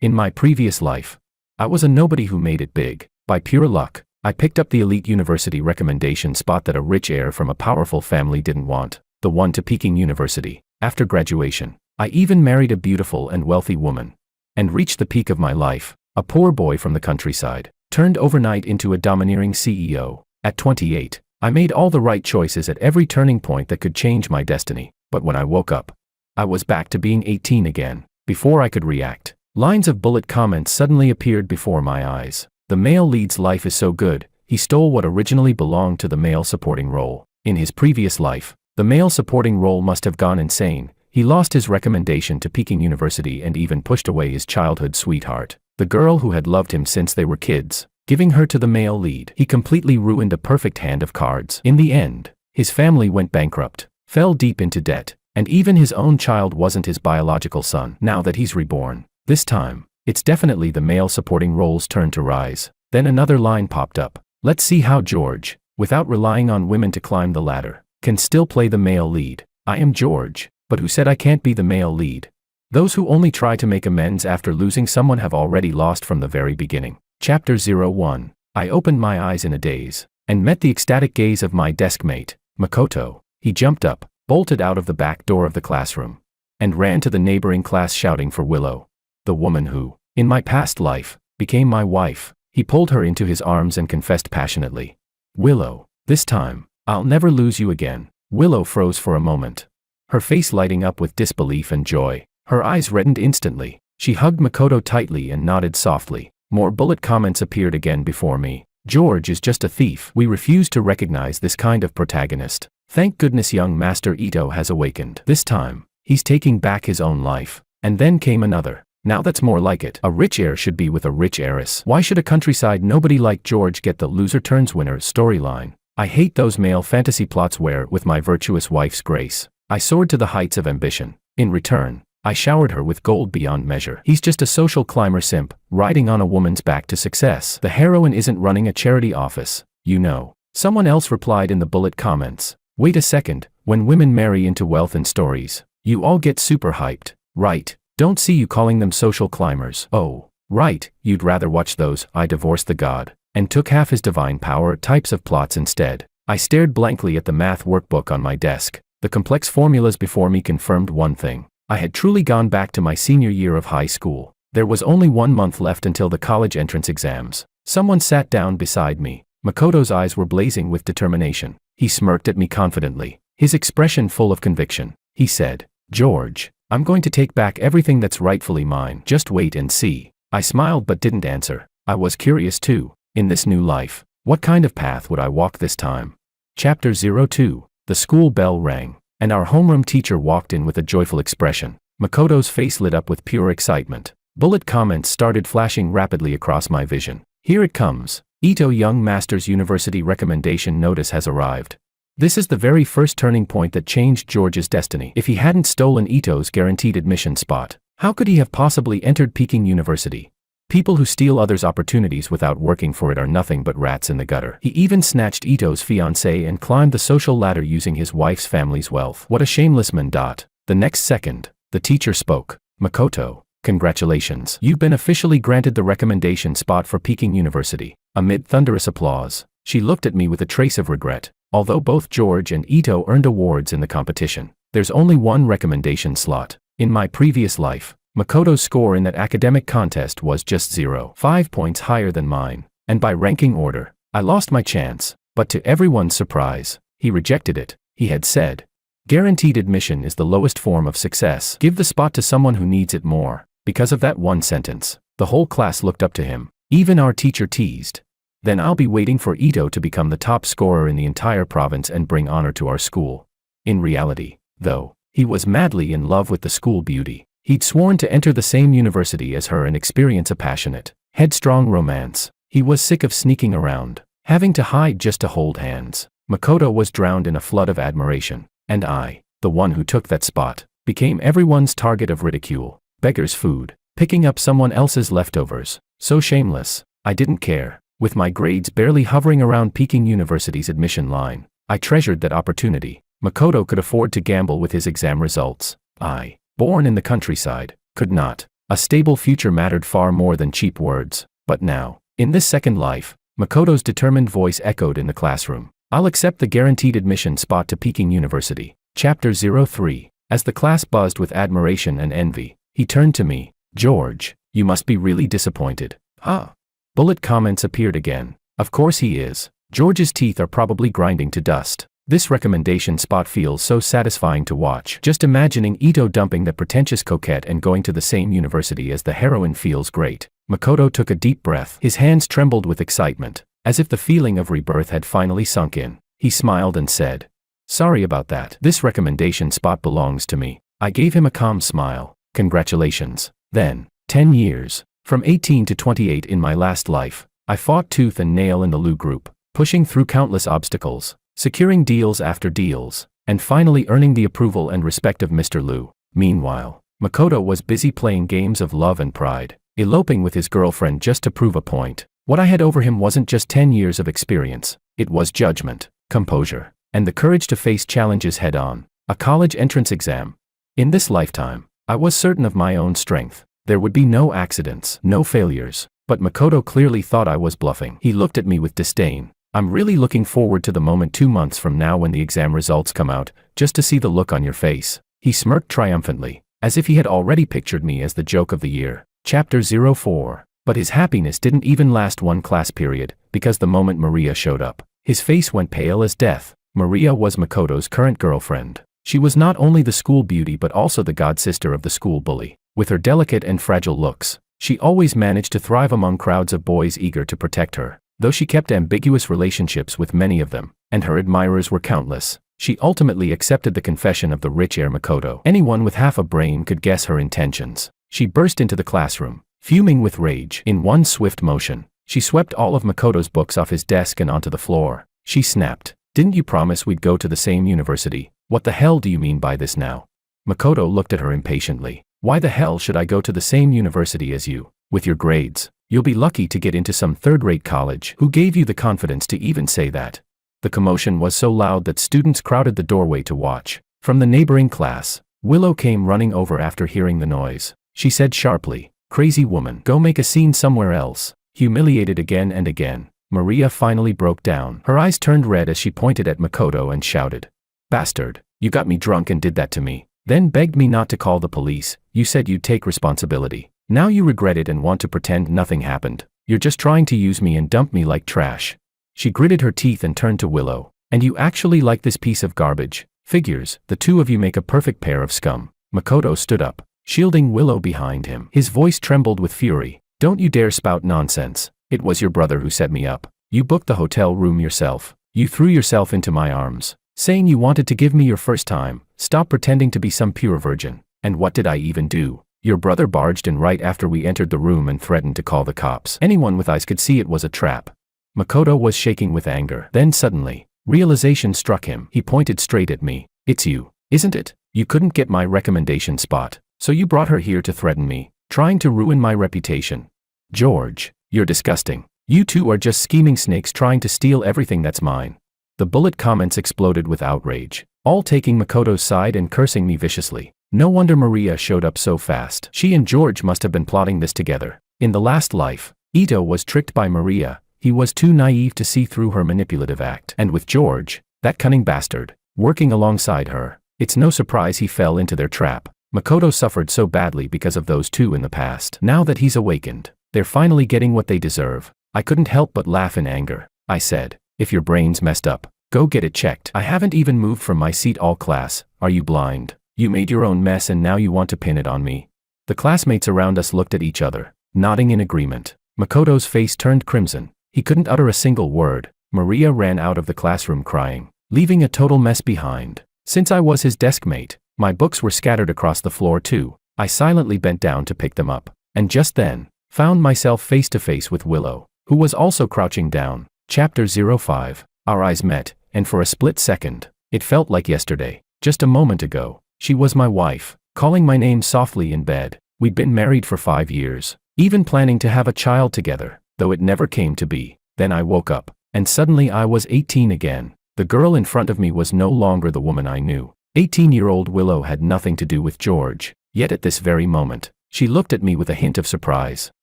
In my previous life, I was a nobody who made it big. By pure luck, I picked up the elite university recommendation spot that a rich heir from a powerful family didn't want, the one to Peking University. After graduation, I even married a beautiful and wealthy woman, and reached the peak of my life. A poor boy from the countryside turned overnight into a domineering CEO. At 28, I made all the right choices at every turning point that could change my destiny. But when I woke up, I was back to being 18 again. Before I could react, lines of bullet comments suddenly appeared before my eyes. The male lead's life is so good, he stole what originally belonged to the male supporting role. In his previous life, the male supporting role must have gone insane. He lost his recommendation to Peking University and even pushed away his childhood sweetheart, the girl who had loved him since they were kids, giving her to the male lead. He completely ruined a perfect hand of cards. In the end, his family went bankrupt, fell deep into debt, and even his own child wasn't his biological son. Now that he's reborn, this time, it's definitely the male supporting role's turn to rise. Then another line popped up. Let's see how George, without relying on women to climb the ladder, can still play the male lead. I am George, but who said I can't be the male lead? Those who only try to make amends after losing someone have already lost from the very beginning. Chapter 01. I opened my eyes in a daze, and met the ecstatic gaze of my desk mate, Makoto. He jumped up, bolted out of the back door of the classroom, and ran to the neighboring class shouting for Willow, the woman who, in my past life, became my wife. He pulled her into his arms and confessed passionately, "Willow, this time, I'll never lose you again." Willow froze for a moment, her face lighting up with disbelief and joy. Her eyes reddened instantly. She hugged Makoto tightly and nodded softly. More bullet comments appeared again before me. George is just a thief. We refuse to recognize this kind of protagonist. Thank goodness young Master Ito has awakened. This time, he's taking back his own life. And then came another. Now that's more like it. A rich heir should be with a rich heiress. Why should a countryside nobody like George get the loser turns winner storyline? I hate those male fantasy plots where, with my virtuous wife's grace, I soared to the heights of ambition. In return, I showered her with gold beyond measure. He's just a social climber simp, riding on a woman's back to success. The heroine isn't running a charity office, you know. Someone else replied in the bullet comments. Wait a second, when women marry into wealth and stories, you all get super hyped, right? Don't see you calling them social climbers. Oh, right, you'd rather watch those "I divorced the god, and took half his divine power" types of plots instead. I stared blankly at the math workbook on my desk. The complex formulas before me confirmed one thing. I had truly gone back to my senior year of high school. There was only 1 month left until the college entrance exams. Someone sat down beside me. Makoto's eyes were blazing with determination. He smirked at me confidently, his expression full of conviction. He said, "George, I'm going to take back everything that's rightfully mine. Just wait and see." I smiled but didn't answer. I was curious too. In this new life, what kind of path would I walk this time? Chapter 02. The school bell rang, and our homeroom teacher walked in with a joyful expression. Makoto's face lit up with pure excitement. Bullet comments started flashing rapidly across my vision. Here it comes. Ito Young Master's University recommendation notice has arrived. This is the very first turning point that changed George's destiny. If he hadn't stolen Ito's guaranteed admission spot, how could he have possibly entered Peking University? People who steal others' opportunities without working for it are nothing but rats in the gutter. He even snatched Ito's fiancée and climbed the social ladder using his wife's family's wealth. What a shameless man. The next second, the teacher spoke. "Makoto, congratulations. You've been officially granted the recommendation spot for Peking University." Amid thunderous applause, she looked at me with a trace of regret. Although both George and Ito earned awards in the competition, there's only one recommendation slot. In my previous life, Makoto's score in that academic contest was just 0.5 points higher than mine, and by ranking order, I lost my chance. But to everyone's surprise, he rejected it. He had said, "Guaranteed admission is the lowest form of success. Give the spot to someone who needs it more." Because of that one sentence, the whole class looked up to him. Even our teacher teased, "Then I'll be waiting for Ito to become the top scorer in the entire province and bring honor to our school." In reality, though, he was madly in love with the school beauty. He'd sworn to enter the same university as her and experience a passionate, headstrong romance. He was sick of sneaking around, having to hide just to hold hands. Makoto was drowned in a flood of admiration, and I, the one who took that spot, became everyone's target of ridicule. Beggar's food, picking up someone else's leftovers. So shameless, I didn't care. With my grades barely hovering around Peking University's admission line, I treasured that opportunity. Makoto could afford to gamble with his exam results. I, born in the countryside, could not. A stable future mattered far more than cheap words. But now, in this second life, Makoto's determined voice echoed in the classroom. I'll accept the guaranteed admission spot to Peking University. Chapter 03. As the class buzzed with admiration and envy, he turned to me. George, you must be really disappointed. Huh? Bullet comments appeared again. Of course he is. George's teeth are probably grinding to dust. This recommendation spot feels so satisfying to watch. Just imagining Ito dumping that pretentious coquette and going to the same university as the heroine feels great. Makoto took a deep breath. His hands trembled with excitement, as if the feeling of rebirth had finally sunk in. He smiled and said, "Sorry about that. This recommendation spot belongs to me." I gave him a calm smile. "Congratulations." Then, 10 years, from 18 to 28 in my last life, I fought tooth and nail in the Lu group, pushing through countless obstacles, securing deals after deals, and finally earning the approval and respect of Mr. Lu. Meanwhile, Makoto was busy playing games of love and pride, eloping with his girlfriend just to prove a point. What I had over him wasn't just 10 years of experience, it was judgment, composure, and the courage to face challenges head-on. A college entrance exam. In this lifetime, I was certain of my own strength. There would be no accidents, no failures. But Makoto clearly thought I was bluffing. He looked at me with disdain. "I'm really looking forward to the moment 2 months from now when the exam results come out, just to see the look on your face." He smirked triumphantly, as if he had already pictured me as the joke of the year. Chapter 04. But his happiness didn't even last one class period, because the moment Maria showed up, his face went pale as death. Maria was Makoto's current girlfriend. She was not only the school beauty but also the god-sister of the school bully. With her delicate and fragile looks, she always managed to thrive among crowds of boys eager to protect her. Though she kept ambiguous relationships with many of them, and her admirers were countless, she ultimately accepted the confession of the rich heir Makoto. Anyone with half a brain could guess her intentions. She burst into the classroom, fuming with rage. In one swift motion, she swept all of Makoto's books off his desk and onto the floor. She snapped, "Didn't you promise we'd go to the same university? What the hell do you mean by this now?" Makoto looked at her impatiently. "Why the hell should I go to the same university as you? With your grades, you'll be lucky to get into some third-rate college. Who gave you the confidence to even say that?" The commotion was so loud that students crowded the doorway to watch. From the neighboring class, Willow came running over after hearing the noise. She said sharply, "Crazy woman, go make a scene somewhere else." Humiliated again and again, Maria finally broke down. Her eyes turned red as she pointed at Makoto and shouted, "Bastard, you got me drunk and did that to me. Then begged me not to call the police. You said you'd take responsibility. Now you regret it and want to pretend nothing happened. You're just trying to use me and dump me like trash." She gritted her teeth and turned to Willow. "And you actually like this piece of garbage? Figures, the two of you make a perfect pair of scum." Makoto stood up, shielding Willow behind him. His voice trembled with fury. "Don't you dare spout nonsense. It was your brother who set me up. You booked the hotel room yourself. You threw yourself into my arms, saying you wanted to give me your first time. Stop pretending to be some pure virgin. And what did I even do? Your brother barged in right after we entered the room and threatened to call the cops. Anyone with eyes could see it was a trap." Makoto was shaking with anger. Then suddenly, realization struck him. He pointed straight at me. "It's you, isn't it? You couldn't get my recommendation spot, so you brought her here to threaten me, trying to ruin my reputation. George, you're disgusting. You two are just scheming snakes trying to steal everything that's mine." The bullet comments exploded with outrage, all taking Makoto's side and cursing me viciously. No wonder Maria showed up so fast. She and George must have been plotting this together. In the last life, Ito was tricked by Maria. He was too naive to see through her manipulative act. And with George, that cunning bastard, working alongside her, it's no surprise he fell into their trap. Makoto suffered so badly because of those two in the past. Now that he's awakened, they're finally getting what they deserve. I couldn't help but laugh in anger. I said, "If your brain's messed up, go get it checked. I haven't even moved from my seat all class. Are you blind? You made your own mess and now you want to pin it on me." The classmates around us looked at each other, nodding in agreement. Makoto's face turned crimson. He couldn't utter a single word. Maria ran out of the classroom crying, leaving a total mess behind. Since I was his desk mate, my books were scattered across the floor too. I silently bent down to pick them up, and just then, found myself face to face with Willow, who was also crouching down. Chapter 05. Our eyes met, and for a split second, it felt like yesterday. Just a moment ago, she was my wife, calling my name softly in bed. We'd been married for 5 years, even planning to have a child together, though it never came to be. Then I woke up, and suddenly I was 18 again. The girl in front of me was no longer the woman I knew. 18-year-old Willow had nothing to do with George, yet at this very moment, She looked at me with a hint of surprise.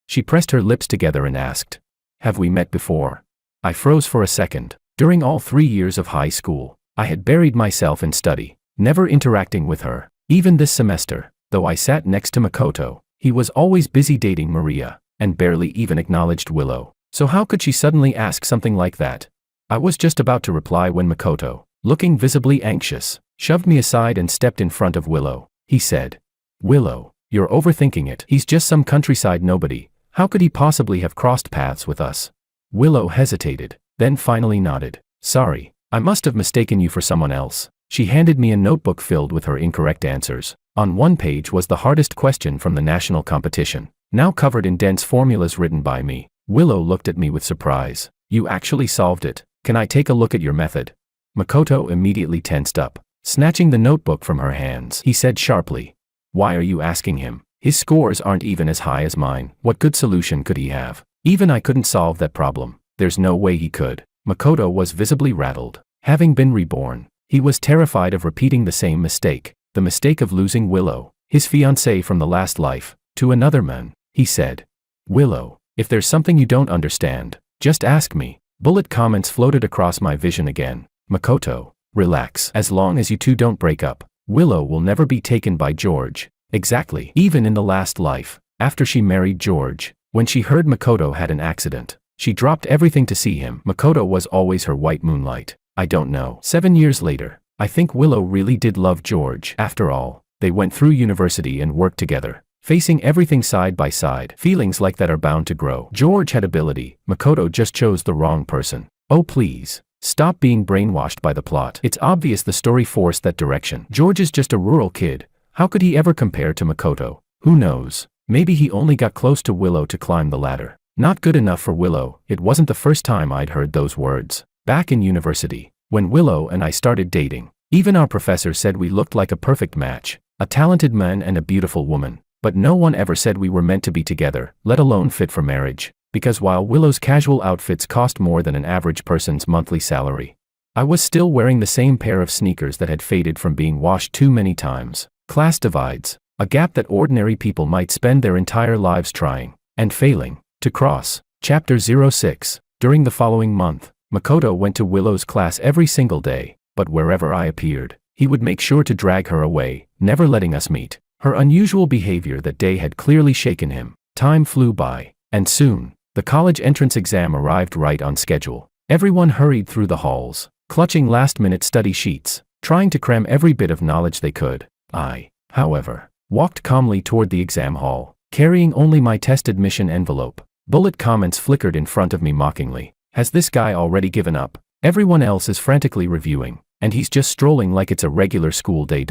She pressed her lips together and asked, "Have we met before?" I froze for a second. During all 3 years of high school, I had buried myself in study, never interacting with her. Even this semester, though I sat next to Makoto, he was always busy dating Maria, and barely even acknowledged Willow. So how could she suddenly ask something like that? I was just about to reply when Makoto, looking visibly anxious, shoved me aside and stepped in front of Willow. He said, "Willow, you're overthinking it. He's just some countryside nobody. How could he possibly have crossed paths with us?" Willow hesitated, then finally nodded. "Sorry, I must have mistaken you for someone else." She handed me a notebook filled with her incorrect answers. On one page was the hardest question from the national competition, now covered in dense formulas written by me. Willow looked at me with surprise. "You actually solved it. Can I take a look at your method?" Makoto immediately tensed up. Snatching the notebook from her hands, he said sharply, "Why are you asking him? His scores aren't even as high as mine. What good solution could he have? Even I couldn't solve that problem. There's no way he could." Makoto was visibly rattled. Having been reborn, he was terrified of repeating the same mistake, the mistake of losing Willow, his fiancée from the last life, to another man. He said, "Willow, if there's something you don't understand, just ask me." Bullet comments floated across my vision again. "Makoto, relax. As long as you two don't break up, Willow will never be taken by George." Exactly. Even in the last life, after she married George, when she heard Makoto had an accident, she dropped everything to see him. Makoto was always her white moonlight. I don't know. 7 years later, I think Willow really did love George. After all, they went through university and worked together, facing everything side by side. Feelings like that are bound to grow. George had ability. Makoto just chose the wrong person. Oh please, stop being brainwashed by the plot. It's obvious the story forced that direction. George is just a rural kid. How could he ever compare to Makoto? Who knows? Maybe he only got close to Willow to climb the ladder. Not good enough for Willow. It wasn't the first time I'd heard those words. Back in university, when Willow and I started dating, even our professor said we looked like a perfect match, a talented man and a beautiful woman. But no one ever said we were meant to be together, let alone fit for marriage. Because while Willow's casual outfits cost more than an average person's monthly salary, I was still wearing the same pair of sneakers that had faded from being washed too many times. Class divides, a gap that ordinary people might spend their entire lives trying, and failing, to cross. Chapter 06. During the following month, Makoto went to Willow's class every single day, but wherever I appeared, he would make sure to drag her away, never letting us meet. Her unusual behavior that day had clearly shaken him. Time flew by, and soon, the college entrance exam arrived right on schedule. Everyone hurried through the halls, clutching last-minute study sheets, trying to cram every bit of knowledge they could. I, however, walked calmly toward the exam hall, carrying only my test admission envelope. Bullet comments flickered in front of me mockingly. Has this guy already given up? Everyone else is frantically reviewing, and he's just strolling like it's a regular school day.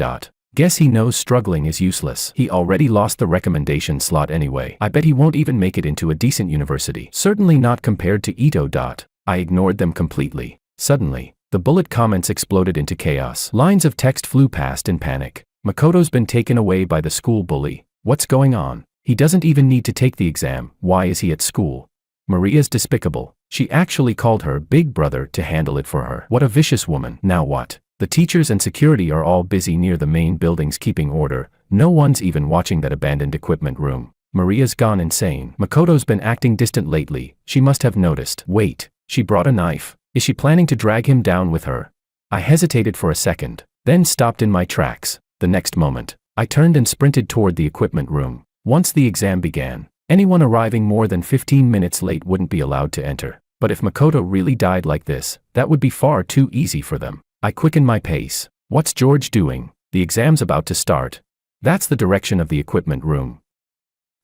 Guess he knows struggling is useless. He already lost the recommendation slot anyway. I bet he won't even make it into a decent university. Certainly not compared to Ito. I ignored them completely. Suddenly, the bullet comments exploded into chaos. Lines of text flew past in panic. Makoto's been taken away by the school bully. What's going on? He doesn't even need to take the exam. Why is he at school? Maria's despicable. She actually called her big brother to handle it for her. What a vicious woman. Now what? The teachers and security are all busy near the main buildings keeping order. No one's even watching that abandoned equipment room. Maria's gone insane. Makoto's been acting distant lately. She must have noticed. Wait, she brought a knife. Is she planning to drag him down with her? I hesitated for a second, then stopped in my tracks. The next moment, I turned and sprinted toward the equipment room. Once the exam began, anyone arriving more than 15 minutes late wouldn't be allowed to enter. But if Makoto really died like this, that would be far too easy for them. I quickened my pace. What's George doing? The exam's about to start. That's the direction of the equipment room.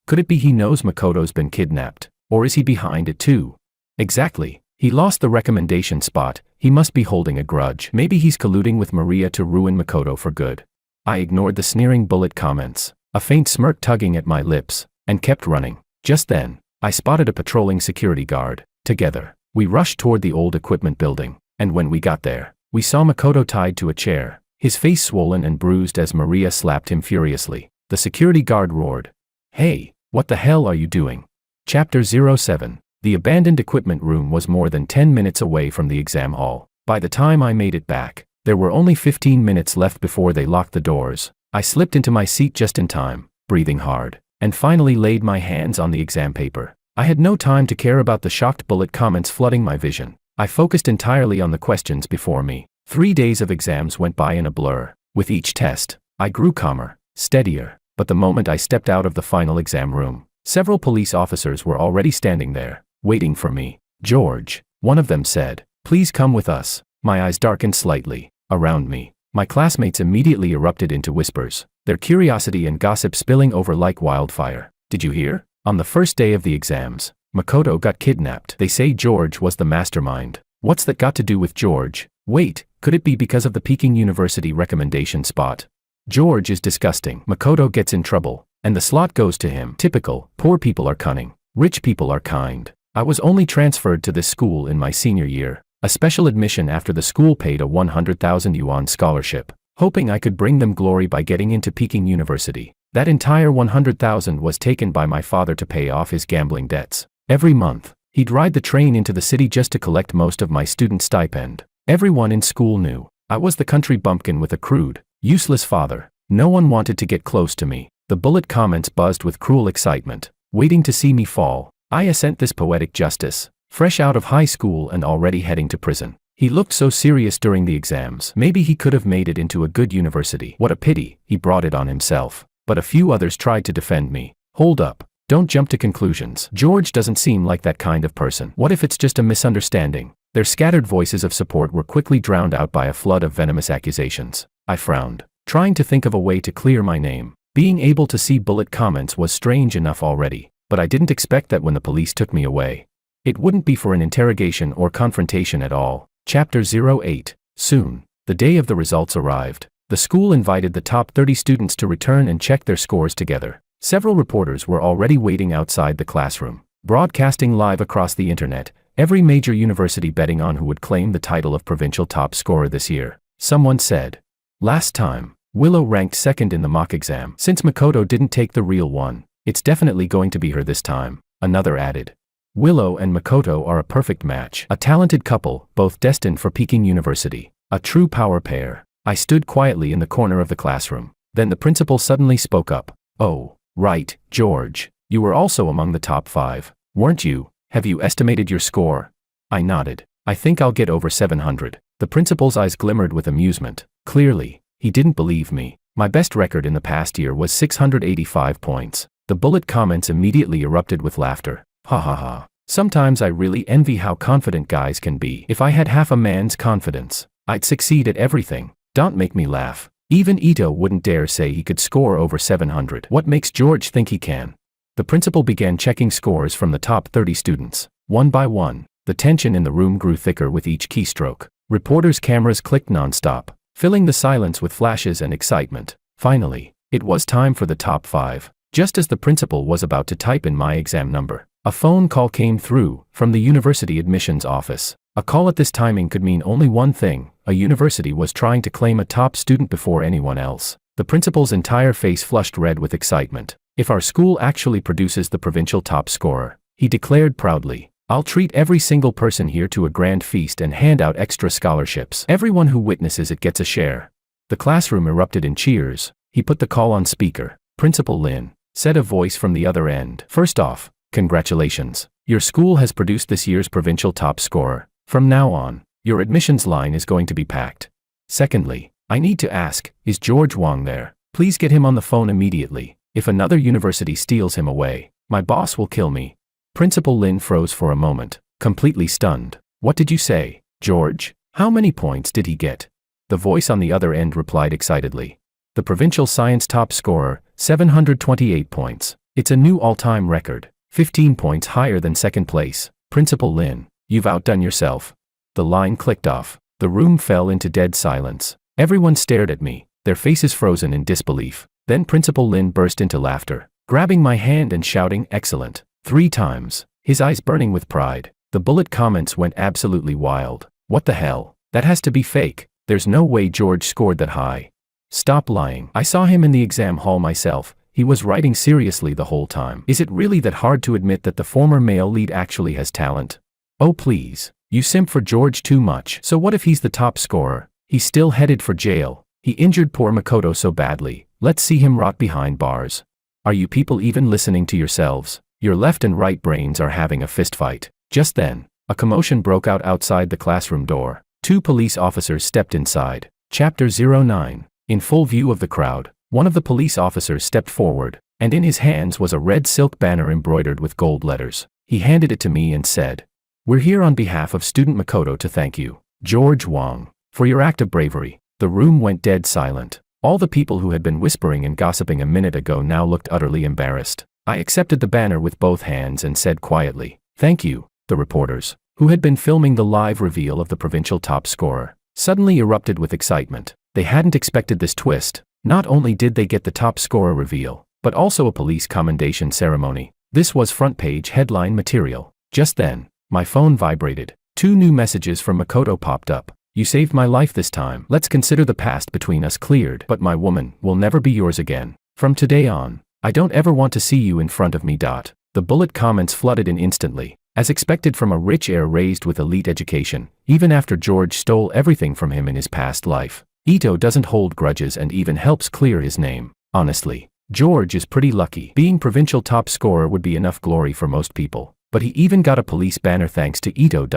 Could it be he knows Makoto's been kidnapped? Or is he behind it too? Exactly. He lost the recommendation spot. He must be holding a grudge. Maybe he's colluding with Maria to ruin Makoto for good. I ignored the sneering bullet comments, a faint smirk tugging at my lips, and kept running. Just then, I spotted a patrolling security guard. Together, we rushed toward the old equipment building, and when we got there, we saw Makoto tied to a chair, his face swollen and bruised as Maria slapped him furiously. The security guard roared, "Hey, what the hell are you doing?" Chapter 07. The abandoned equipment room was more than 10 minutes away from the exam hall. By the time I made it back, there were only 15 minutes left before they locked the doors. I slipped into my seat just in time, breathing hard. and finally laid my hands on the exam paper. I had no time to care about the shocked bullet comments flooding my vision. I focused entirely on the questions before me. 3 days of exams went by in a blur. With each test, I grew calmer, steadier, but the moment I stepped out of the final exam room, several police officers were already standing there, waiting for me. "George," one of them said, "please come with us." My eyes darkened slightly. Around me, my classmates immediately erupted into whispers, their curiosity and gossip spilling over like wildfire. "Did you hear? On the first day of the exams, Makoto got kidnapped. They say George was the mastermind." "What's that got to do with George?" "Wait, could it be because of the Peking University recommendation spot? George is disgusting. Makoto gets in trouble, and the slot goes to him." Typical. Poor people are cunning. Rich people are kind. I was only transferred to this school in my senior year, a special admission after the school paid a 100,000 yuan scholarship, hoping I could bring them glory by getting into Peking University. That entire 100,000 was taken by my father to pay off his gambling debts. Every month, he'd ride the train into the city just to collect most of my student stipend. Everyone in school knew I was the country bumpkin with a crude, useless father. No one wanted to get close to me. The bullet comments buzzed with cruel excitement, waiting to see me fall. I assent this poetic justice, fresh out of high school and already heading to prison. He looked so serious during the exams. Maybe he could have made it into a good university. What a pity, he brought it on himself. But a few others tried to defend me. "Hold up. Don't jump to conclusions. George doesn't seem like that kind of person. What if it's just a misunderstanding?" Their scattered voices of support were quickly drowned out by a flood of venomous accusations. I frowned, trying to think of a way to clear my name. Being able to see bullet comments was strange enough already, but I didn't expect that when the police took me away, it wouldn't be for an interrogation or confrontation at all. Chapter 08. Soon, the day of the results arrived. The school invited the top 30 students to return and check their scores together. Several reporters were already waiting outside the classroom, broadcasting live across the internet, every major university betting on who would claim the title of provincial top scorer this year. Someone said, "Last time, Willow ranked second in the mock exam. Since Makoto didn't take the real one, it's definitely going to be her this time." Another added, "Willow and Makoto are a perfect match. A talented couple, both destined for Peking University. A true power pair." I stood quietly in the corner of the classroom. Then the principal suddenly spoke up. "Oh, right, George. You were also among the top 5, weren't you? Have you estimated your score?" I nodded. "I think I'll get over 700. The principal's eyes glimmered with amusement. Clearly, he didn't believe me. My best record in the past year was 685 points. The bullet comments immediately erupted with laughter. "Ha ha ha. Sometimes I really envy how confident guys can be. If I had half a man's confidence, I'd succeed at everything." Don't make me laugh. Even Ito wouldn't dare say he could score over 700. What makes George think he can? The principal began checking scores from the top 30 students, one by one. The tension in the room grew thicker with each keystroke. Reporters' cameras clicked non-stop, filling the silence with flashes and excitement. Finally, it was time for the top 5. Just as the principal was about to type in my exam number, a phone call came through from the university admissions office. A call at this timing could mean only one thing: a university was trying to claim a top student before anyone else. The principal's entire face flushed red with excitement. "If our school actually produces the provincial top scorer," he declared proudly, "I'll treat every single person here to a grand feast and hand out extra scholarships. Everyone who witnesses it gets a share." The classroom erupted in cheers. He put the call on speaker. "Principal Lin," said a voice from the other end. "First off, congratulations. Your school has produced this year's provincial top scorer. From now on, your admissions line is going to be packed. Secondly, I need to ask, is George Wang there? Please get him on the phone immediately. If another university steals him away, my boss will kill me." Principal Lin froze for a moment, completely stunned. "What did you say, George? How many points did he get?" The voice on the other end replied excitedly. "The provincial science top scorer, 728 points. It's a new all-time record, 15 points higher than second place. Principal Lin, you've outdone yourself." The line clicked off. The room fell into dead silence. Everyone stared at me, their faces frozen in disbelief. Then Principal Lin burst into laughter, grabbing my hand and shouting, "Excellent," 3 times, his eyes burning with pride. The bullet comments went absolutely wild. "What the hell? That has to be fake. There's no way George scored that high. Stop lying. I saw him in the exam hall myself. He was writing seriously the whole time." Is it really that hard to admit that the former male lead actually has talent? "Oh please, you simp for George too much." "So what if he's the top scorer? He's still headed for jail. He injured poor Makoto so badly. Let's see him rot behind bars." Are you people even listening to yourselves? Your left and right brains are having a fistfight. Just then, a commotion broke out outside the classroom door. 2 police officers stepped inside. Chapter 09. In full view of the crowd, one of the police officers stepped forward, and in his hands was a red silk banner embroidered with gold letters. He handed it to me and said, "We're here on behalf of student Makoto to thank you, George Wong, for your act of bravery." The room went dead silent. All the people who had been whispering and gossiping a minute ago now looked utterly embarrassed. I accepted the banner with both hands and said quietly, "Thank you." The reporters, who had been filming the live reveal of the provincial top scorer, suddenly erupted with excitement. They hadn't expected this twist. Not only did they get the top scorer reveal, but also a police commendation ceremony. This was front-page headline material. Just then, my phone vibrated. 2 new messages from Makoto popped up. "You saved my life this time. Let's consider the past between us cleared, but my woman will never be yours again. From today on, I don't ever want to see you in front of me." The bullet comments flooded in instantly. As expected from a rich heir raised with elite education, even after George stole everything from him in his past life, Ito doesn't hold grudges and even helps clear his name. Honestly, George is pretty lucky. Being provincial top scorer would be enough glory for most people, but he even got a police banner thanks to Ito.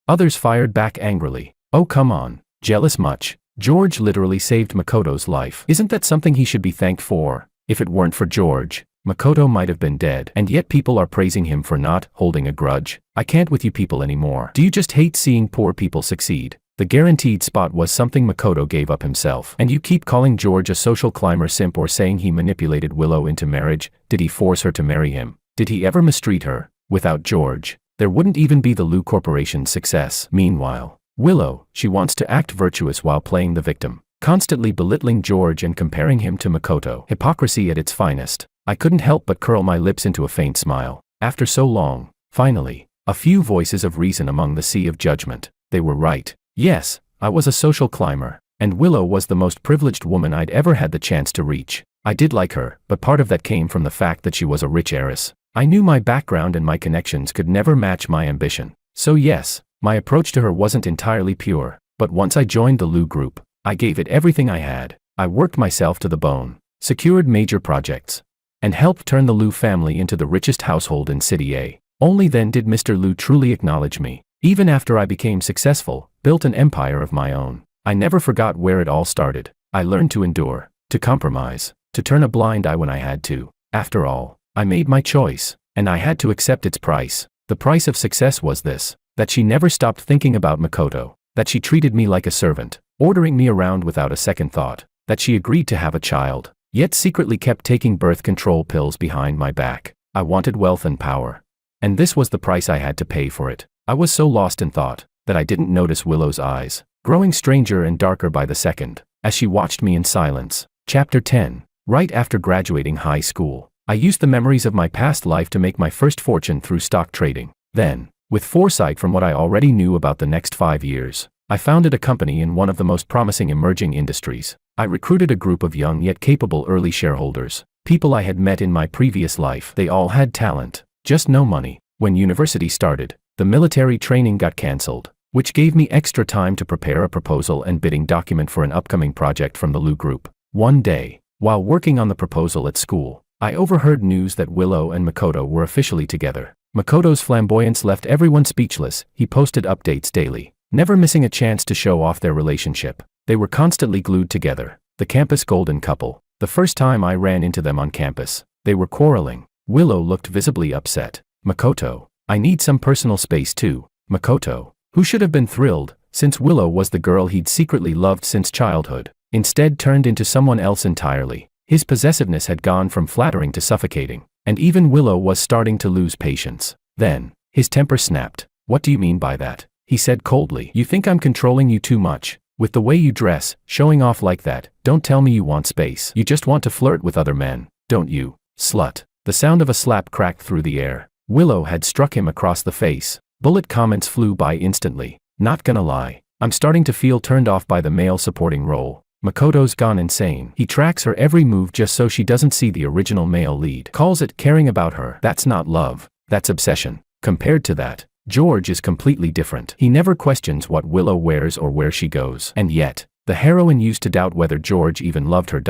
Others fired back angrily. "Oh come on, jealous much? George literally saved Makoto's life. Isn't that something he should be thanked for? If it weren't for George, Makoto might have been dead, and yet people are praising him for not holding a grudge. I can't with you people anymore. Do you just hate seeing poor people succeed? The guaranteed spot was something Makoto gave up himself. And you keep calling George a social climber simp or saying he manipulated Willow into marriage. Did he force her to marry him? Did he ever mistreat her? Without George, there wouldn't even be the Lu Corporation's success. Meanwhile, Willow, she wants to act virtuous while playing the victim, constantly belittling George and comparing him to Makoto. Hypocrisy at its finest. I couldn't help but curl my lips into a faint smile. After so long, finally, a few voices of reason among the sea of judgment. They were right. Yes, I was a social climber, and Willow was the most privileged woman I'd ever had the chance to reach. I did like her, but part of that came from the fact that she was a rich heiress. I knew my background and my connections could never match my ambition. So yes, my approach to her wasn't entirely pure, but once I joined the Lu group, I gave it everything I had. I worked myself to the bone, secured major projects, and helped turn the Lu family into the richest household in City A. Only then did Mr. Lu truly acknowledge me. Even after I became successful, built an empire of my own, I never forgot where it all started. I learned to endure, to compromise, to turn a blind eye when I had to. After all, I made my choice, and I had to accept its price. The price of success was this: that she never stopped thinking about Makoto, that she treated me like a servant, ordering me around without a second thought, that she agreed to have a child, yet secretly kept taking birth control pills behind my back. I wanted wealth and power, and this was the price I had to pay for it. I was so lost in thought that I didn't notice Willow's eyes, growing stranger and darker by the second, as she watched me in silence. Chapter 10. Right after graduating high school, I used the memories of my past life to make my first fortune through stock trading. Then, with foresight from what I already knew about the next 5 years, I founded a company in one of the most promising emerging industries. I recruited a group of young yet capable early shareholders, people I had met in my previous life. They all had talent, just no money. When university started, the military training got cancelled, which gave me extra time to prepare a proposal and bidding document for an upcoming project from the Lu Group. One day, while working on the proposal at school, I overheard news that Willow and Makoto were officially together. Makoto's flamboyance left everyone speechless. He posted updates daily, never missing a chance to show off their relationship. They were constantly glued together, the campus golden couple. The first time I ran into them on campus, they were quarreling. Willow looked visibly upset. "Makoto, I need some personal space too." Makoto, who should have been thrilled, since Willow was the girl he'd secretly loved since childhood, instead turned into someone else entirely. His possessiveness had gone from flattering to suffocating, and even Willow was starting to lose patience. Then, his temper snapped. "What do you mean by that?" he said coldly. "You think I'm controlling you too much? With the way you dress, showing off like that, don't tell me you want space. You just want to flirt with other men, don't you, slut?" The sound of a slap cracked through the air. Willow had struck him across the face. Bullet comments flew by instantly. "Not gonna lie, I'm starting to feel turned off by the male supporting role. Makoto's gone insane. He tracks her every move just so she doesn't see the original male lead. Calls it caring about her. That's not love, that's obsession. Compared to that, George is completely different. He never questions what Willow wears or where she goes. And yet, the heroine used to doubt whether George even loved her.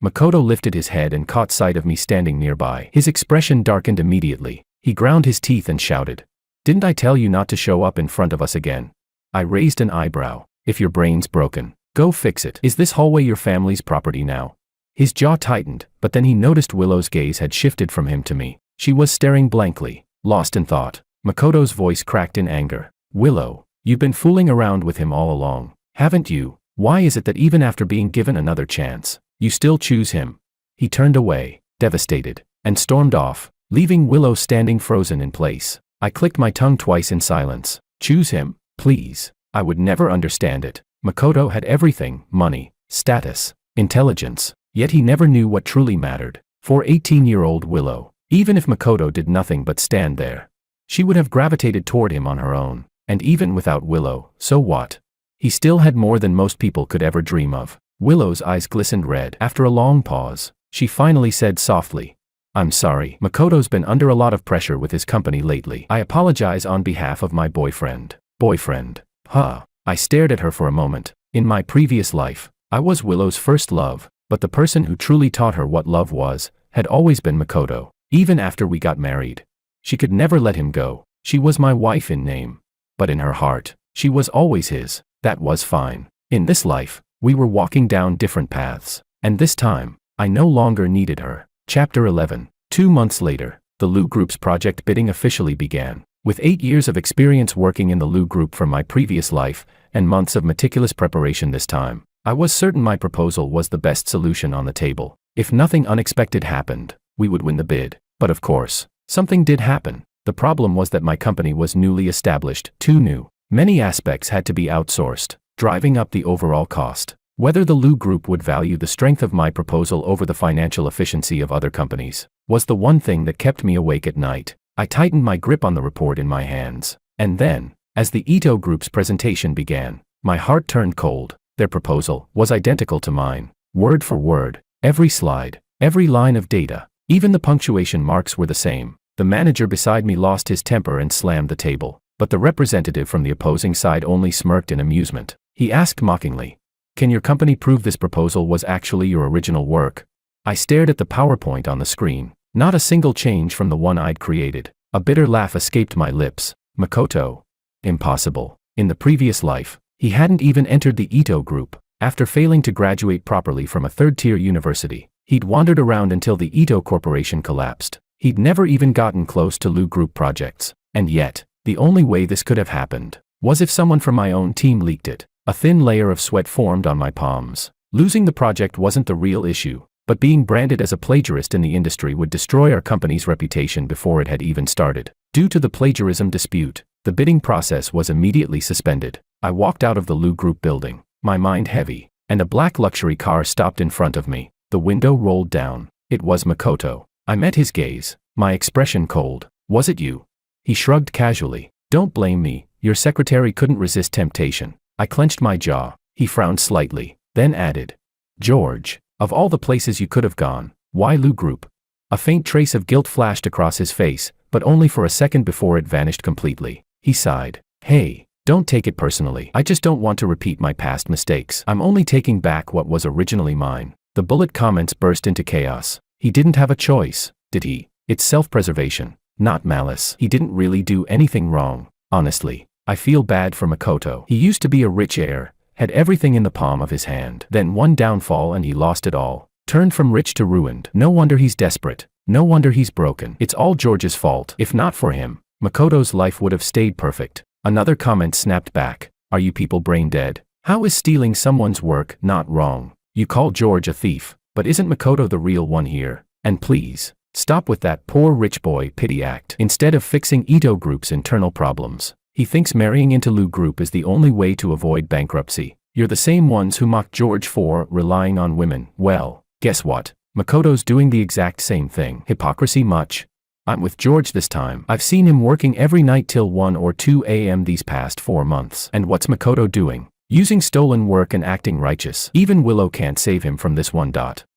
Makoto lifted his head and caught sight of me standing nearby. His expression darkened immediately. He ground his teeth and shouted, "Didn't I tell you not to show up in front of us again?" I raised an eyebrow. "If your brain's broken, go fix it. Is this hallway your family's property now?" His jaw tightened, but then he noticed Willow's gaze had shifted from him to me. She was staring blankly, lost in thought. Makoto's voice cracked in anger. "Willow, you've been fooling around with him all along, haven't you? Why is it that even after being given another chance, you still choose him?" He turned away, devastated, and stormed off, leaving Willow standing frozen in place. I clicked my tongue twice in silence. Choose him, please. I would never understand it. Makoto had everything: money, status, intelligence, yet he never knew what truly mattered. For 18-year-old Willow, even if Makoto did nothing but stand there, she would have gravitated toward him on her own. And even without Willow, so what? He still had more than most people could ever dream of. Willow's eyes glistened red. After a long pause, she finally said softly, "I'm sorry. Makoto's been under a lot of pressure with his company lately. I apologize on behalf of my boyfriend." Boyfriend? Huh. I stared at her for a moment. In my previous life, I was Willow's first love, but the person who truly taught her what love was had always been Makoto. Even after we got married, she could never let him go. She was my wife in name, but in her heart, she was always his. That was fine. In this life, we were walking down different paths, and this time, I no longer needed her. Chapter 11. 2 months later, the Lu Group's project bidding officially began. With 8 years of experience working in the Lu Group from my previous life, and months of meticulous preparation this time, I was certain my proposal was the best solution on the table. If nothing unexpected happened, we would win the bid. But of course, something did happen. The problem was that my company was newly established, too new. Many aspects had to be outsourced, driving up the overall cost. Whether the Lu Group would value the strength of my proposal over the financial efficiency of other companies was the one thing that kept me awake at night. I tightened my grip on the report in my hands. And then, as the Ito Group's presentation began, my heart turned cold. Their proposal was identical to mine, word for word. Every slide, every line of data, even the punctuation marks were the same. The manager beside me lost his temper and slammed the table, but the representative from the opposing side only smirked in amusement. He asked mockingly, "Can your company prove this proposal was actually your original work?" I stared at the PowerPoint on the screen. Not a single change from the one I'd created. A bitter laugh escaped my lips. Makoto? Impossible. In the previous life, he hadn't even entered the Ito Group. After failing to graduate properly from a third-tier university, he'd wandered around until the Ito Corporation collapsed. He'd never even gotten close to Lu Group projects. And yet, the only way this could have happened was if someone from my own team leaked it. A thin layer of sweat formed on my palms. Losing the project wasn't the real issue, but being branded as a plagiarist in the industry would destroy our company's reputation before it had even started. Due to the plagiarism dispute, the bidding process was immediately suspended. I walked out of the Lu Group building, my mind heavy, and a black luxury car stopped in front of me. The window rolled down. It was Makoto. I met his gaze, my expression cold. "Was it you?" He shrugged casually. "Don't blame me, your secretary couldn't resist temptation." I clenched my jaw. He frowned slightly, then added, "George, of all the places you could have gone, why Lu Group?" A faint trace of guilt flashed across his face, but only for a second before it vanished completely. He sighed. "Hey, don't take it personally. I just don't want to repeat my past mistakes. I'm only taking back what was originally mine." The bullet comments burst into chaos. He didn't have a choice, did he? It's self-preservation, not malice. He didn't really do anything wrong. Honestly, I feel bad for Makoto. He used to be a rich heir, had everything in the palm of his hand. Then one downfall and he lost it all. Turned from rich to ruined. No wonder he's desperate. No wonder he's broken. It's all George's fault. If not for him, Makoto's life would have stayed perfect. Another comment snapped back. "Are you people brain dead? How is stealing someone's work not wrong? You call George a thief, but isn't Makoto the real one here? And please, stop with that poor rich boy pity act. Instead of fixing Ito Group's internal problems, he thinks marrying into Lu Group is the only way to avoid bankruptcy. You're the same ones who mocked George for relying on women. Well, guess what? Makoto's doing the exact same thing. Hypocrisy much? I'm with George this time. I've seen him working every night till 1 or 2 a.m. these past 4 months. And what's Makoto doing? Using stolen work and acting righteous. Even Willow can't save him from this one.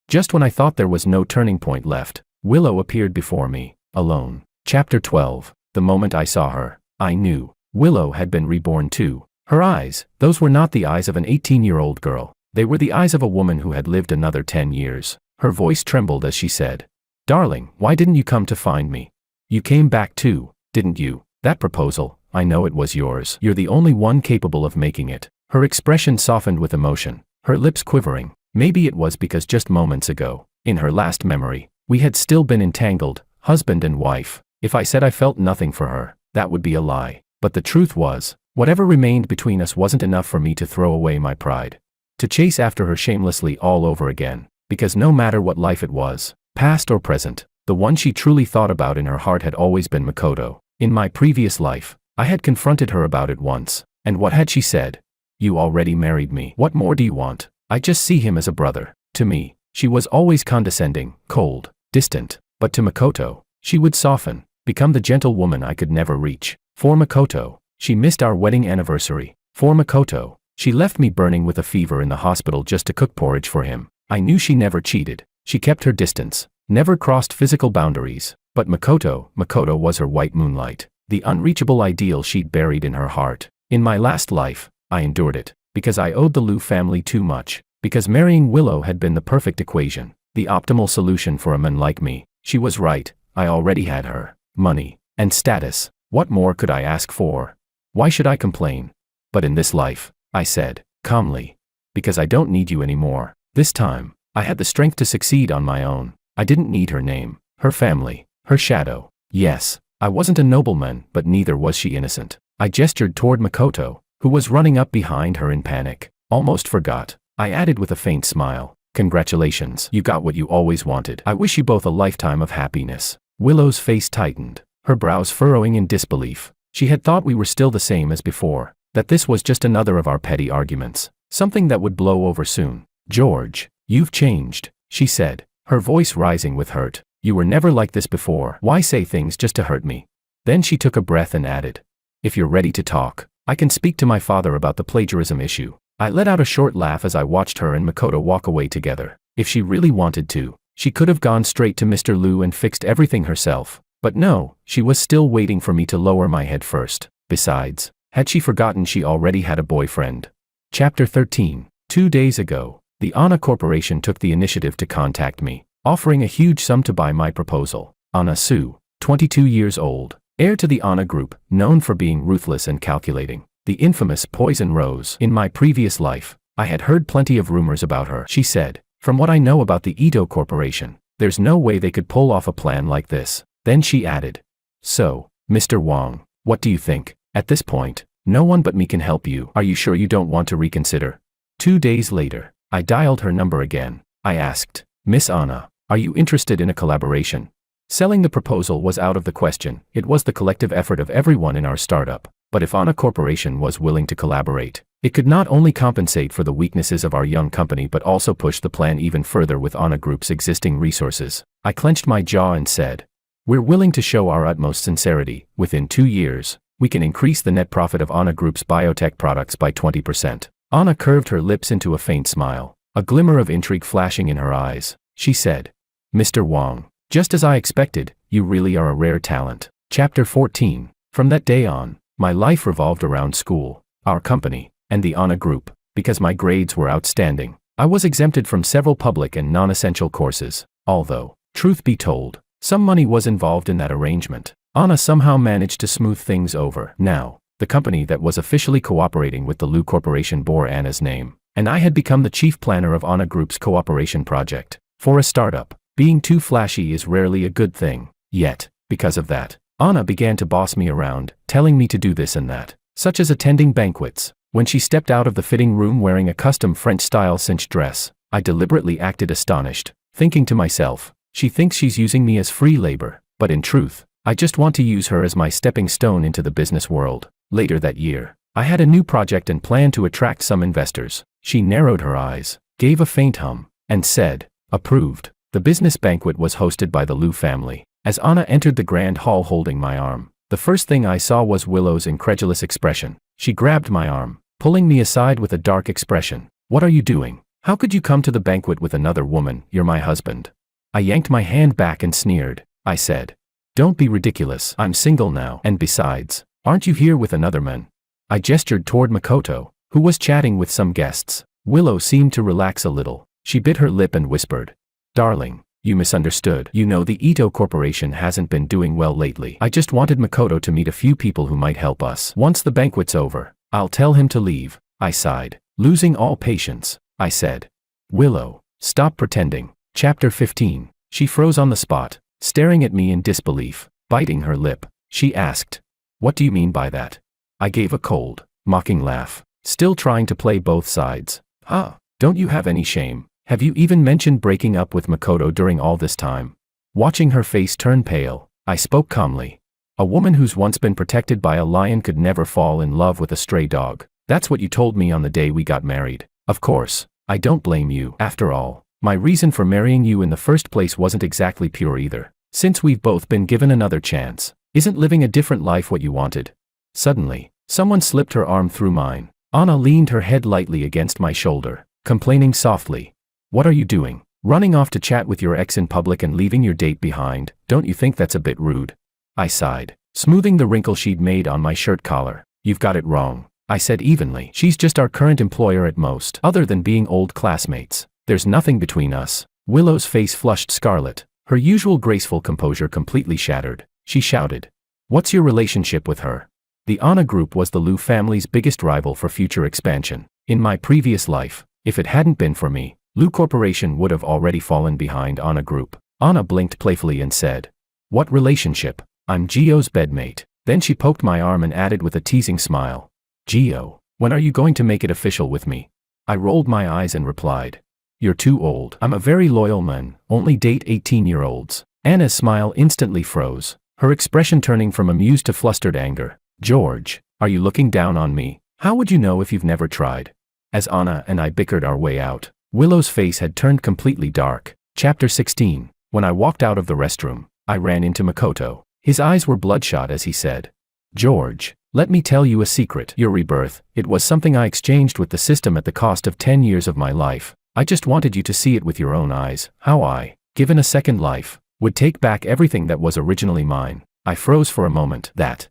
Just when I thought there was no turning point left, Willow appeared before me, alone. Chapter 12. The moment I saw her, I knew. Willow had been reborn too. Her eyes, those were not the eyes of an 18-year-old girl. They were the eyes of a woman who had lived another 10 years. Her voice trembled as she said, "Darling, why didn't you come to find me? You came back too, didn't you? That proposal, I know it was yours. You're the only one capable of making it." Her expression softened with emotion, her lips quivering. Maybe it was because just moments ago, in her last memory, we had still been entangled, husband and wife. If I said I felt nothing for her, that would be a lie. But the truth was, whatever remained between us wasn't enough for me to throw away my pride. To chase after her shamelessly all over again. Because no matter what life it was, past or present, the one she truly thought about in her heart had always been Makoto. In my previous life, I had confronted her about it once. And what had she said? "You already married me. What more do you want? I just see him as a brother." To me, she was always condescending, cold, distant. But to Makoto, she would soften, become the gentle woman I could never reach. For Makoto, she missed our wedding anniversary. For Makoto, she left me burning with a fever in the hospital just to cook porridge for him. I knew she never cheated. She kept her distance, never crossed physical boundaries. But Makoto was her white moonlight, the unreachable ideal she'd buried in her heart. In my last life, I endured it, because I owed the Liu family too much, because marrying Willow had been the perfect equation, the optimal solution for a man like me. She was right, I already had her, money, and status. What more could I ask for? Why should I complain? But in this life, I said, calmly, because I don't need you anymore. This time, I had the strength to succeed on my own. I didn't need her name, her family, her shadow. Yes, I wasn't a nobleman, but neither was she innocent. I gestured toward Makoto, who was running up behind her in panic. Almost forgot. I added with a faint smile, "Congratulations, you got what you always wanted. I wish you both a lifetime of happiness." Willow's face tightened, her brows furrowing in disbelief. She had thought we were still the same as before, that this was just another of our petty arguments, something that would blow over soon. "George, you've changed," she said, her voice rising with hurt. "You were never like this before. Why say things just to hurt me?" Then she took a breath and added, "If you're ready to talk, I can speak to my father about the plagiarism issue." I let out a short laugh as I watched her and Makoto walk away together. If she really wanted to, she could have gone straight to Mr. Liu and fixed everything herself. But no, she was still waiting for me to lower my head first. Besides, had she forgotten she already had a boyfriend? Chapter 13. 2 days ago, the Anna Corporation took the initiative to contact me, offering a huge sum to buy my proposal. Anna Su, 22 years old, heir to the Anna Group, known for being ruthless and calculating. The infamous Poison Rose. In my previous life, I had heard plenty of rumors about her. She said, "From what I know about the Ito Corporation, there's no way they could pull off a plan like this." Then she added, "So, Mr. Wang, what do you think? At this point, no one but me can help you. Are you sure you don't want to reconsider?" 2 days later, I dialed her number again. I asked, "Miss Anna, are you interested in a collaboration?" Selling the proposal was out of the question. It was the collective effort of everyone in our startup. But if Anna Corporation was willing to collaborate, it could not only compensate for the weaknesses of our young company but also push the plan even further with Anna Group's existing resources. I clenched my jaw and said, "We're willing to show our utmost sincerity. Within 2 years, we can increase the net profit of Anna Group's biotech products by 20%. Anna curved her lips into a faint smile, a glimmer of intrigue flashing in her eyes. She said, "Mr. Wang, just as I expected, you really are a rare talent." Chapter 14. From that day on, my life revolved around school, our company, and the Anna Group. Because my grades were outstanding, I was exempted from several public and non-essential courses. Although, truth be told, some money was involved in that arrangement. Anna somehow managed to smooth things over. Now, the company that was officially cooperating with the Liu Corporation bore Anna's name, and I had become the chief planner of Anna Group's cooperation project. For a startup, being too flashy is rarely a good thing. Yet, because of that, Anna began to boss me around, telling me to do this and that, such as attending banquets. When she stepped out of the fitting room wearing a custom French-style cinched dress, I deliberately acted astonished, thinking to myself, she thinks she's using me as free labor, but in truth, I just want to use her as my stepping stone into the business world. Later that year, I had a new project and planned to attract some investors. She narrowed her eyes, gave a faint hum, and said, "Approved." The business banquet was hosted by the Liu family. As Anna entered the grand hall holding my arm, the first thing I saw was Willow's incredulous expression. She grabbed my arm, pulling me aside with a dark expression. "What are you doing? How could you come to the banquet with another woman? You're my husband." I yanked my hand back and sneered. I said, "Don't be ridiculous. I'm single now. And besides, aren't you here with another man?" I gestured toward Makoto, who was chatting with some guests. Willow seemed to relax a little. She bit her lip and whispered, Darling, you misunderstood. You know the Ito Corporation hasn't been doing well lately. I just wanted Makoto to meet a few people who might help us. Once the banquet's over, I'll tell him to leave. I sighed. Losing all patience, I said. Willow, stop pretending. Chapter 15. She froze on the spot, staring at me in disbelief. Biting her lip, she asked, "What do you mean by that?" I gave a cold, mocking laugh, still trying to play both sides. "Huh, don't you have any shame? Have you even mentioned breaking up with Makoto during all this time?" Watching her face turn pale, I spoke calmly. "A woman who's once been protected by a lion could never fall in love with a stray dog. That's what you told me on the day we got married. Of course, I don't blame you. After all, my reason for marrying you in the first place wasn't exactly pure either. Since we've both been given another chance, isn't living a different life what you wanted?" Suddenly, someone slipped her arm through mine. Anna leaned her head lightly against my shoulder, complaining softly. "What are you doing? Running off to chat with your ex in public and leaving your date behind? Don't you think that's a bit rude?" I sighed, smoothing the wrinkle she'd made on my shirt collar. "You've got it wrong," I said evenly. "She's just our current employer at most. Other than being old classmates, there's nothing between us." Willow's face flushed scarlet. Her usual graceful composure completely shattered. She shouted, "What's your relationship with her?" The Anna Group was the Liu family's biggest rival for future expansion. In my previous life, if it hadn't been for me, Liu Corporation would have already fallen behind Anna Group. Anna blinked playfully and said, "What relationship? I'm Gio's bedmate." Then she poked my arm and added with a teasing smile, "Gio, when are you going to make it official with me?" I rolled my eyes and replied, "You're too old. I'm a very loyal man, only date 18-year-olds. Anna's smile instantly froze, her expression turning from amused to flustered anger. "George, are you looking down on me? How would you know if you've never tried?" As Anna and I bickered our way out, Willow's face had turned completely dark. Chapter 16. When I walked out of the restroom, I ran into Makoto. His eyes were bloodshot as he said, "George, let me tell you a secret. Your rebirth, it was something I exchanged with the system at the cost of 10 years of my life. I just wanted you to see it with your own eyes, how I, given a second life, would take back everything that was originally mine." I froze for a moment. That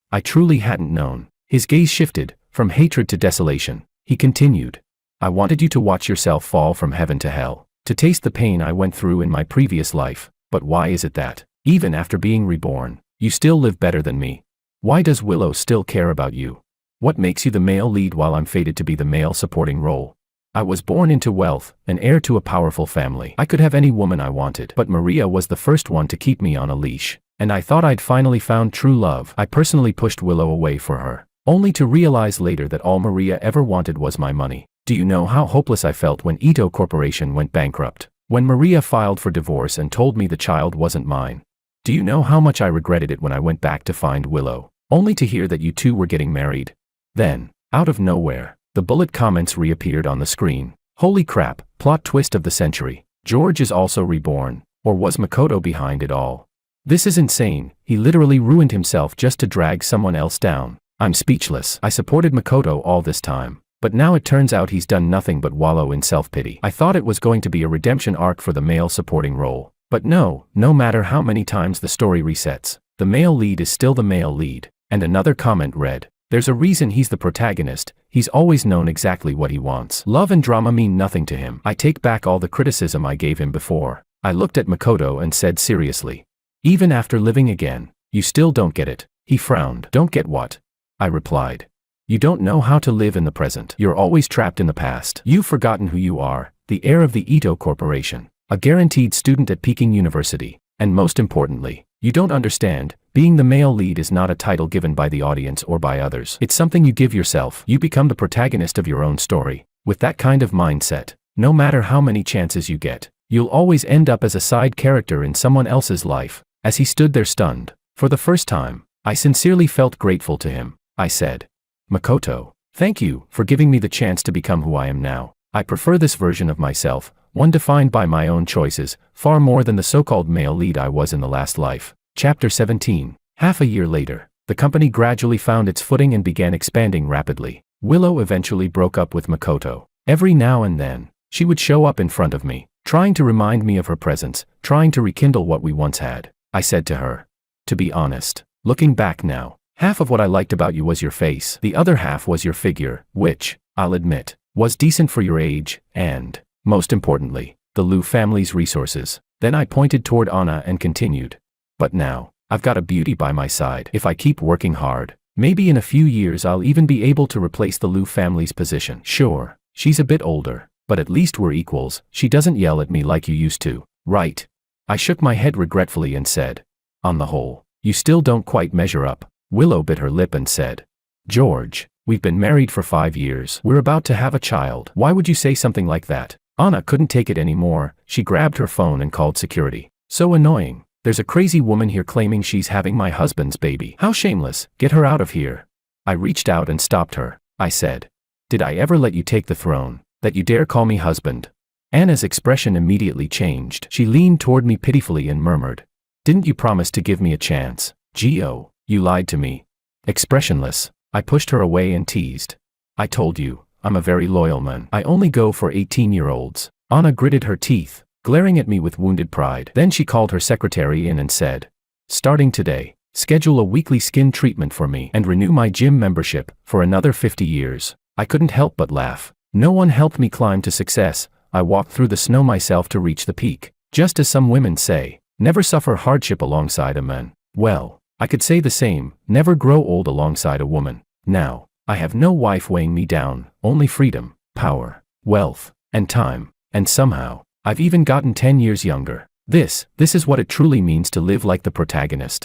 I truly hadn't known. His gaze shifted, from hatred to desolation. He continued, "I wanted you to watch yourself fall from heaven to hell, to taste the pain I went through in my previous life. But why is it that, even after being reborn, you still live better than me? Why does Willow still care about you? What makes you the male lead while I'm fated to be the male supporting role? I was born into wealth, an heir to a powerful family. I could have any woman I wanted, but Maria was the first one to keep me on a leash, and I thought I'd finally found true love. I personally pushed Willow away for her, only to realize later that all Maria ever wanted was my money. Do you know how hopeless I felt when Ito Corporation went bankrupt? When Maria filed for divorce and told me the child wasn't mine? Do you know how much I regretted it when I went back to find Willow, only to hear that you two were getting married? Then, out of nowhere, the bullet comments reappeared on the screen. Holy crap, plot twist of the century. George is also reborn, or was Makoto behind it all? This is insane. He literally ruined himself just to drag someone else down. I'm speechless. I supported Makoto all this time, but now it turns out he's done nothing but wallow in self-pity. I thought it was going to be a redemption arc for the male supporting role, but no matter how many times the story resets, the male lead is still the male lead. And another comment read, "There's a reason he's the protagonist. He's always known exactly what he wants. Love and drama mean nothing to him." I take back all the criticism I gave him before. I looked at Makoto and said seriously, "Even after living again, you still don't get it." He frowned. "Don't get what?" I replied. "You don't know how to live in the present. You're always trapped in the past. You've forgotten who you are, the heir of the Ito Corporation, a guaranteed student at Peking University, and most importantly, you don't understand, being the male lead is not a title given by the audience or by others. It's something you give yourself. You become the protagonist of your own story. With that kind of mindset, no matter how many chances you get, you'll always end up as a side character in someone else's life." As he stood there stunned, for the first time, I sincerely felt grateful to him. I said, "Makoto, thank you for giving me the chance to become who I am now. I prefer this version of myself, one defined by my own choices, far more than the so-called male lead I was in the last life." Chapter 17. Half a year later, the company gradually found its footing and began expanding rapidly. Willow eventually broke up with Makoto. Every now and then, she would show up in front of me, trying to remind me of her presence, trying to rekindle what we once had. I said to her, "To be honest, looking back now, half of what I liked about you was your face. The other half was your figure, which, I'll admit, was decent for your age, and, most importantly, the Liu family's resources. Then I pointed toward Anna and continued. But now, I've got a beauty by my side. If I keep working hard, maybe in a few years I'll even be able to replace the Liu family's position. Sure, she's a bit older, but at least we're equals. She doesn't yell at me like you used to, right? I shook my head regretfully and said, on the whole, you still don't quite measure up. Willow bit her lip and said, George, we've been married for 5 years. We're about to have a child. Why would you say something like that? Anna couldn't take it anymore. She grabbed her phone and called security. So annoying. There's a crazy woman here claiming she's having my husband's baby. How shameless. Get her out of here. I reached out and stopped her. I said, did I ever let you take the throne, that you dare call me husband? Anna's expression immediately changed. She leaned toward me pitifully and murmured, didn't you promise to give me a chance? Gio, you lied to me. Expressionless, I pushed her away and teased. I told you, I'm a very loyal man. I only go for 18-year-olds. Anna gritted her teeth, glaring at me with wounded pride. Then she called her secretary in and said, starting today, schedule a weekly skin treatment for me and renew my gym membership for another 50 years. I couldn't help but laugh. No one helped me climb to success. I walked through the snow myself to reach the peak. Just as some women say, never suffer hardship alongside a man. Well, I could say the same, never grow old alongside a woman. Now, I have no wife weighing me down, only freedom, power, wealth, and time. And somehow, I've even gotten 10 years younger. This is what it truly means to live like the protagonist.